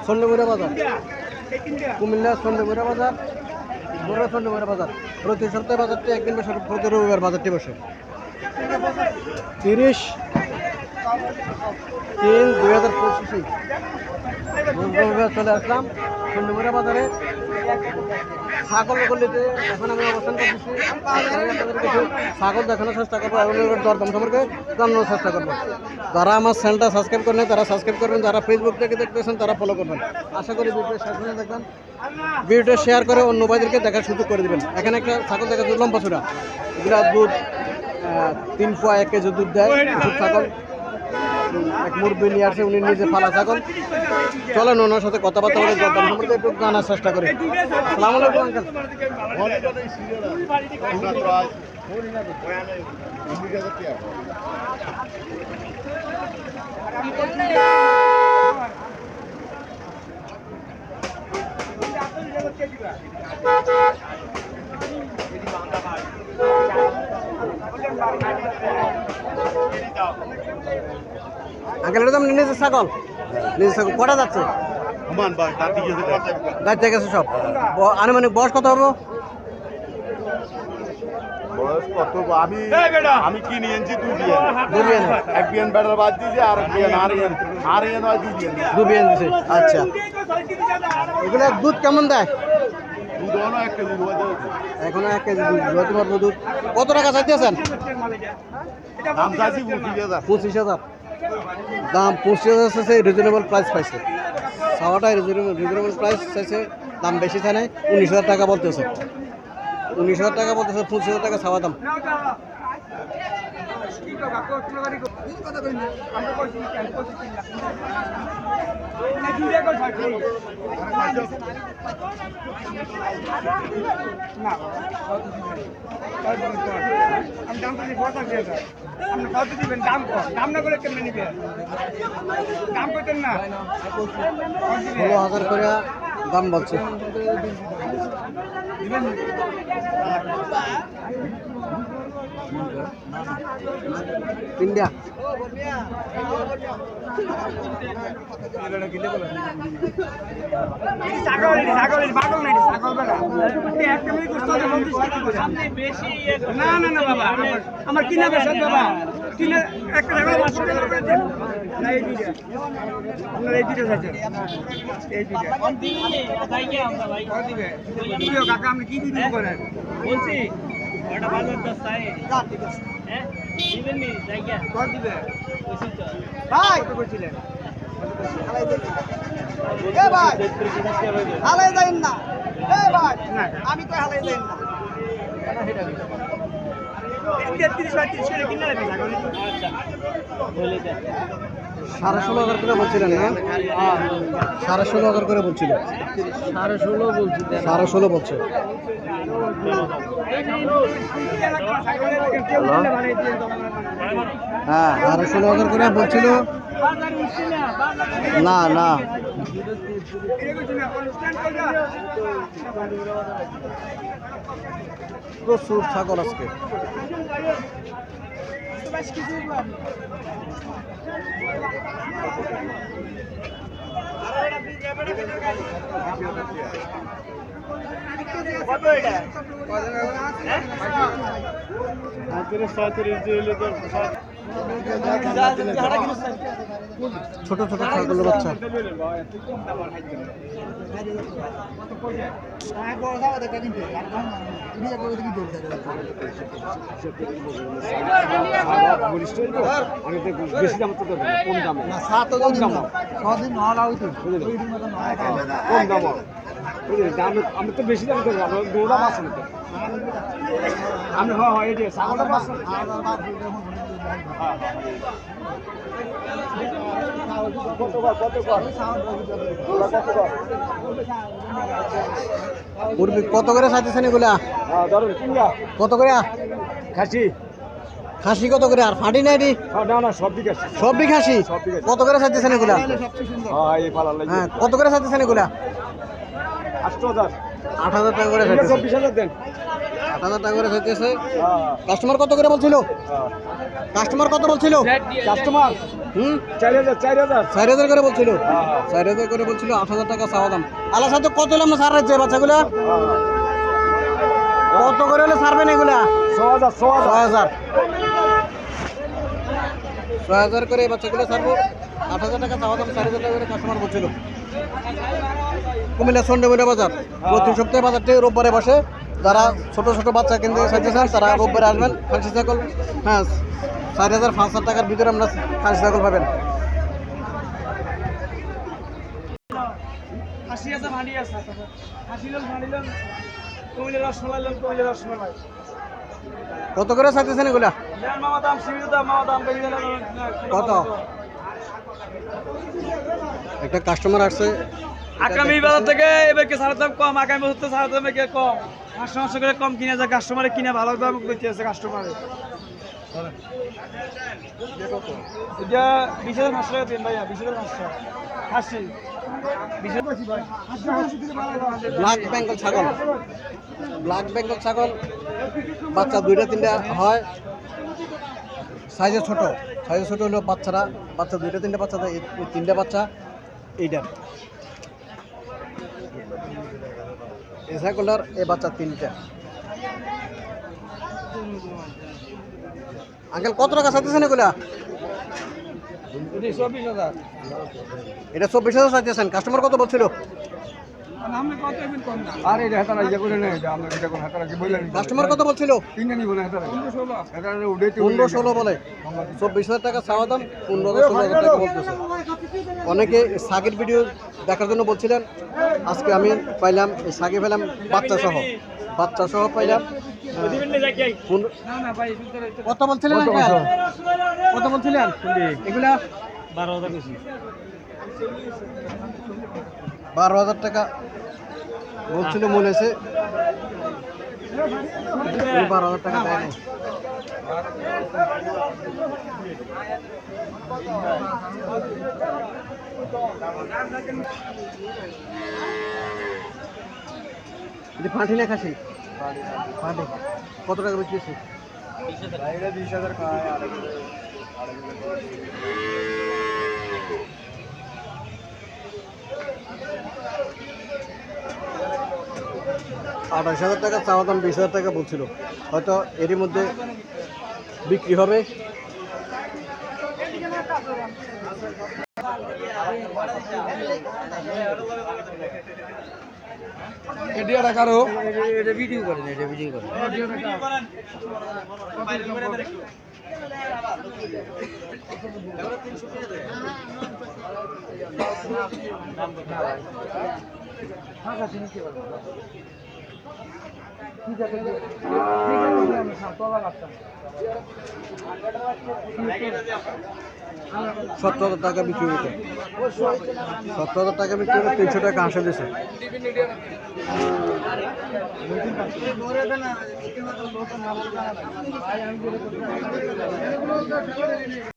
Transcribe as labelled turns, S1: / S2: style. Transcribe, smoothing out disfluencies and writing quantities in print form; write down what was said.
S1: চন্ডমুড়া বাজার, কুমিল্লা চন্ডমুড়া বাজার, বড় চন্ডমুড়া বাজার। প্রতি সপ্তাহে বাজারটি একদিন বসে, প্রতি রবিবার বাজারটি বসে। 30/3/2025 রবিবার চলে আসলাম চন্ডমুড়া বাজারে ছাগল গলিতে। এখন আমি অবস্থান করতেছি, কিছু ছাগল দেখানোর চেষ্টা করবো এবং দরদাম সম্পর্কে জানানোর চেষ্টা করবো। যারা আমার চ্যানেলটা সাবস্ক্রাইব করেন তারা সাবস্ক্রাইব করবেন, যারা ফেসবুক থেকে দেখতেছেন তারা ফলো করবেন। আশা করি ভিডিও শেষ পর্যন্ত দেখবেন, ভিডিওটা শেয়ার করে অন্য ভাইদেরকে দেখার সুযোগ করে দেবেন। এখানে একটা ছাগল দেখা যাচ্ছে লম্বা চূড়া, এগুলা দুধ 3 পোয়া 1 কেজি দুধ দেয়। কিছু ছাগল এক মুরব্বী নিয়ে আসে, উনি নিজে ফালা ছাগল। চলেন ওনার সাথে কথাবার্তা বলে দরদাম সম্পর্কে একটু জানার চেষ্টা করি। আসসালামু আলাইকুম আঙ্কেল। আঙ্কেল এটা তো নিজের ছাগল, নিজের ছাগল কটা যাচ্ছে? গাড়িতে গেছে সব। আনুমানিক বয়স কত হবে?
S2: আমি কি নিয়েছি 2 বিয়ান, 1 বিয়ান ব্যাটার বাদ দিয়েছি, আর 1 বিয়ান আর ইয়ে নয় 2 বিয়ান,
S1: 2 বিয়ান দিছে। আচ্ছা, এগুলো দুধ কেমন দেয়?
S2: দুধ হলো 1 কেজি দুধ।
S1: এখনো 1 কেজি দুধ হতে পারবো। দুধ কত টাকা চাইতেছেন?
S2: দাম চাইছি 25,000।
S1: 25,000 দাম। 25,000 চাইছে, রিজনেবল প্রাইস পাইছে। খাওয়াটাই রিজনেবল প্রাইস চাইছে, দাম বেশি চায় নাই। 19,000 টাকা বলতেছে, 19,000 টাকা বলতেছে, 25,000 টাকা খাওয়া দাম।
S3: দাম না করে কেমনে নিবে? দাম করতেন না
S1: 16,000 করে দাম বলছে। ইন্ডিয়া
S3: না না না বাবা, আমার কিনা বেশি বাবা, কিনা একটা টাকা 500 টাকা করে দেন না। এই দুইটা আপনার, এই দুইটা আছে, এই দুইটা কম দিই তাই কি আমরা ভাই কত দিবে? বলিও কাকা, আপনি কি দিবেন করেন বলছি, ওটা বাজার 10 চাই। ঠিক আছে, হ্যাঁ দিবেন নি তাই কি কত দিবে? বলছি তো ভাই কত কইছিলেন? এ ভাই হালাই যাইন না, এ ভাই আমি তো হালাই যাইন না।
S1: সাড়ে 16,000 করে বলছিলেন না? 16,500 করে বলছিল। 16.5 বলছি, 16.5 বলছে। হ্যাঁ, 16,000 করে বলছিল। না না, প্রচুর ছাগল আজকে।
S3: কত এটা?
S1: ছোট ছোট ছাগলের বাচ্চা।
S2: বেশি দাম তো দেবো, কম দামে না, 7 কম দাম, 6 দিন নহলা হইতো কম দাম। আমি তো বেশি দাম দেবো, আমার দৌড়া মাছ নিতে আমি। হয় হয়, এটি ছাগলটা মাছ।
S1: কত করে চাইতেছেন এগুলা? কত করে
S2: খাসি?
S1: খাসি কত করে? আর ফাটি নাই?
S2: না না, সব দিকে
S1: সব খাসি। কত করে চাইতেছেন এগুলা? হ্যাঁ, কত করে চাইতেছেন এগুলা?
S2: 8,000।
S1: 8,000 টাকা করে।
S2: 24,000 দেন।
S1: 8,000 টাকা করে চাইতেছে। কাস্টমার কত করে বলছিল? কাস্টমার কত বলছিল?
S2: কাস্টমার
S1: হুম
S2: 4,000
S1: করে বলছিল। 4,000 করে বলছিল, 8,000 টাকা চাওয়া দাম। আল্লাহ সাথে কত হলে আমরা ছাড় যে বাচ্চাগুলা কত করে হলে ছাড়বেন এগুলা? 6,000 করে এই বাচ্চাগুলো ছাড়বো। 8,000 টাকা চাওয়া দাম, 4,000 টাকা করে কাস্টমার বলছিল। কুমিল্লা সন্ডেমিনা বাজার প্রতি সপ্তাহে বাজারটি রোববারে বসে। যারা ছোট ছোট বাচ্চা কিনতে চাইতে চান তারা রোববারে আসবেন। খাসি ছাগল, হ্যাঁ, 4,000 5,000 টাকার ভিতরে আমরা খাসি ছাগল পাবেন।
S3: হাসি আছে ভাঁড়ি আছে হাসিলেন ভাঁড়িলেন কমিলে রসমালাই
S1: কত করে চাইতেছেন এগুলা?
S3: মামা দাম সীমিত দাম মামা দাম বেশি দিলে
S1: কত? একটা কাস্টমার আসছে
S3: আগামী বাজার থেকে এবারকে সারের দাম কম, আগামী বছর তো সারের দামে কম, 500 করে কম কিনে যায় কাস্টমারে, কিনে ভালো দাম করতে আছে কাস্টমারে। এটা 20,500 টাকা দিন ভাইয়া, 20,500 হাসি
S1: ব্ল্যাক বেঙ্গল ছাগল। ব্ল্যাক বেঙ্গল ছাগল বাচ্চা 2টা 3টা হয়, সাইজে ছোট হলো বাচ্চারা। বাচ্চা 2টা 3টা বাচ্চা দেয়, এই 3টা বাচ্চা এইটার। এই ছাগলটার এই বাচ্চা 3টা। আঙ্কেল কত টাকা চাইতেছেন এগুলা? এটা 24,000 চাইতেছেন। কাস্টমার কত বলছিল?
S2: আরে এটা হাতারা ইয়া করে না, এটা আমরা এটা কোন হাতারা কি বললেন?
S1: কাস্টমার কত বলছিল?
S2: কিনে নিব না হাতারা 15-16 হাতারা উড়াইতে
S1: 15-16 বলে। 24,000 টাকা চাওয়া দাম, 15,000-16,000 টাকা বলতেছে। অনেকে সাকির ভিডিও দেখার জন্য বলছিলেন। আজকে আমি পাইলাম এই সাকি পেলাম বাচ্চা সহ পাইলাম। কত বলছিলেন? কত বলছিলেন এগুলা?
S3: 12,000 বেশি
S1: 12,000 টাকা বলছিল মনে হয়েছে। 12,000 টাকা দেয় নাই। এটা ফাঁটি না খাসি? ফাঁটি। কত টাকা বিক্রি হচ্ছে?
S2: 20,000 খায় আর
S1: 28,000 টাকা চাওয়া দাম, 20,000 টাকা বলছিল। হয়তো এরই মধ্যে বিক্রি হবে।
S2: এডিয়াটা কারো
S1: এটা ভিডিও করেন, এটা ভিডিও করেন। সত্তর হাজার টাকা বিক্রি হয়েছে। 70,000 টাকা বিক্রি হলে 300 টাকা হাসে দিয়েছে।